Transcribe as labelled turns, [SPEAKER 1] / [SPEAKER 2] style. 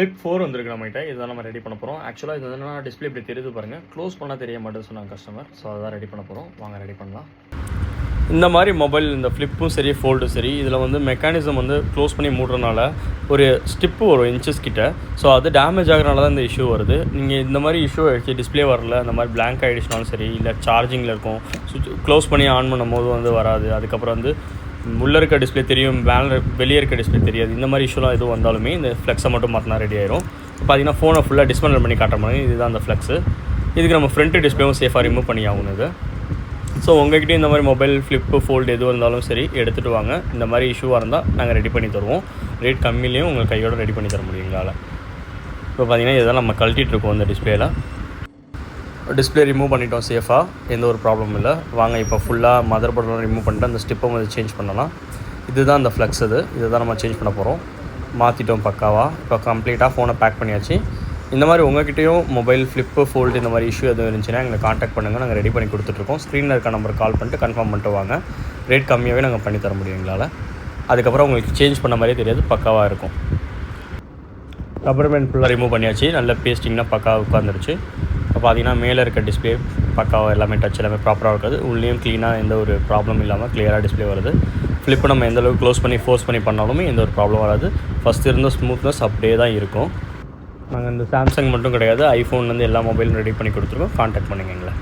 [SPEAKER 1] Flip 4 வந்திருக்கு நம்மகிட்ட. இதுதான் நம்ம ரெடி பண்ண போகிறோம். ஆக்சுவலாக இது என்னன்னா டிஸ்பிளே இப்படி தெரியுது பாருங்கள். க்ளோஸ் பண்ணால் தெரிய மாட்டேன்னு சொன்னாங்க கஸ்டமர். ஸோ அதான் ரெடி பண்ண போகிறோம். வாங்க ரெடி பண்ணலாம். இந்த மாதிரி மொபைல் இந்த ஃப்ளிப்பும் சரி ஃபோல்டும் சரி இதில் வந்து மெக்கானிசம் வந்து க்ளோஸ் பண்ணி மூடுறதுனால ஒரு ஸ்டிப்பு வரும் இன்ச்சஸ் கிட்ட. ஸோ அது டேமேஜ் ஆகிறனால தான் இந்த இஷ்யூ வருது. நீங்கள் இந்த மாதிரி இஷ்யூ ஆகிடுச்சு டிஸ்பிளே வரல, அந்த மாதிரி பிளாங்க் ஆகிடுச்சுனாலும் சரி, இல்லை சார்ஜிங்கில் இருக்கும், சுவிட்ச் க்ளோஸ் பண்ணி ஆன் பண்ணும் போது வந்து வராது, அதுக்கப்புறம் வந்து உள்ளே இருக்க டிஸ்பிளே தெரியும், வெளியே இருக்க டிஸ்பிளே தெரியாது, இந்த மாதிரி இஷ்யூலாம் எதுவும் வந்தாலுமே இந்த ஃப்ளெக்ஸை மட்டும் மாற்றினா ரெடி ஆயிரும். பார்த்தீங்கன்னா ஃபோனை ஃபுல்லாக டிஸ்மேண்டில் பண்ணி காட்டுற மாதிரி இதுதான் அந்த ஃப்ளெக்ஸு. இதுக்கு நம்ம ஃப்ரண்ட்டு டிஸ்பிளேவும் சேஃபாக ரிமூவ் பண்ணி ஆகணும் இது. ஸோ உங்கள்கிட்ட இந்த மாதிரி மொபைல் ஃப்ளிப்பு ஃபோல்டு எதுவும் இருந்தாலும் சரி எடுத்துகிட்டு வாங்க. இந்த மாதிரி இஷ்யூவாக இருந்தால் நாங்கள் ரெடி பண்ணி தருவோம். ரேட் கம்மியிலையும் உங்கள் கையோட ரெடி பண்ணி தர முடியும் எங்களால். இப்போ பார்த்தீங்கன்னா இதெல்லாம் நம்ம கழட்டிகிட்டு இருக்கோம் இந்த டிஸ்பிளேயில். டிஸ்பிளே ரிமூவ் பண்ணிட்டோம் சேஃபாக, எந்த ஒரு ப்ராப்ளம் இல்லை. வாங்க இப்போ ஃபுல்லாக மதர் போர்டெலாம் ரிமூவ் பண்ணிட்டு அந்த ஸ்டிப்பை வந்து சேஞ்ச் பண்ணலாம். இதுதான் அந்த ஃப்ளெக்ஸ், இதுதான் நம்ம சேஞ்ச் பண்ண போகிறோம். மாற்றிட்டோம் பக்காவாக. இப்போ கம்ப்ளீட்டாக ஃபோனை பேக் பண்ணியாச்சு. இந்த மாதிரி உங்கள்கிட்டையும் மொபைல் ஃப்ளிப்பு ஃபோல்டு இந்த மாதிரி இஷ்யூ எதுவும் இருந்துச்சுன்னா எங்களை காண்டாக்ட் பண்ணுங்கள். நாங்கள் ரெடி பண்ணி கொடுத்துட்ருக்கோம். ஸ்க்ரீனில் இருக்க நம்பர் கால் பண்ணிட்டு கன்ஃபார்ம் பண்ணிட்டு வாங்க. ரேட் கம்மியாகவே நாங்கள் பண்ணி தர முடியும் எங்களால். அதுக்கப்புறம் உங்களுக்கு சேஞ்ச் பண்ண மாதிரியே தெரியாது, பக்காவாக இருக்கும். ரப்பர் பேண்ட் ஃபுல்லாக ரிமூவ் பண்ணியாச்சு. நல்ல பேஸ்டிங்னா பக்காவாக உட்காந்துருச்சு. இப்போ பார்த்தீங்கன்னா மேலே இருக்க டிஸ்பிளே பக்காவாக எல்லாமே டச் எல்லாமே ப்ராப்பராக இருக்காது. உள்ளேயும் க்ளீனாக எந்த ஒரு ப்ராப்ளம் இல்லாமல் கிளியராக டிஸ்பிளே வருது. ஃப்ளிப்பு நம்ம எந்தளவுக்கு க்ளோஸ் பண்ணி ஃபோர்ஸ் பண்ணி பண்ணாலுமே எந்த ஒரு ப்ராப்ளம் வராது. ஃபஸ்ட்டு இருந்த ஸ்மூத்னஸ் அப்படியே தான் இருக்கும். நாங்கள் இந்த சாம்சங் மட்டும் கிடையாது, ஐஃபோன்லேருந்து எல்லா மொபைலும் ரெடி பண்ணி கொடுத்துருக்கோம். காண்டாக்ட் பண்ணுங்க எங்களை.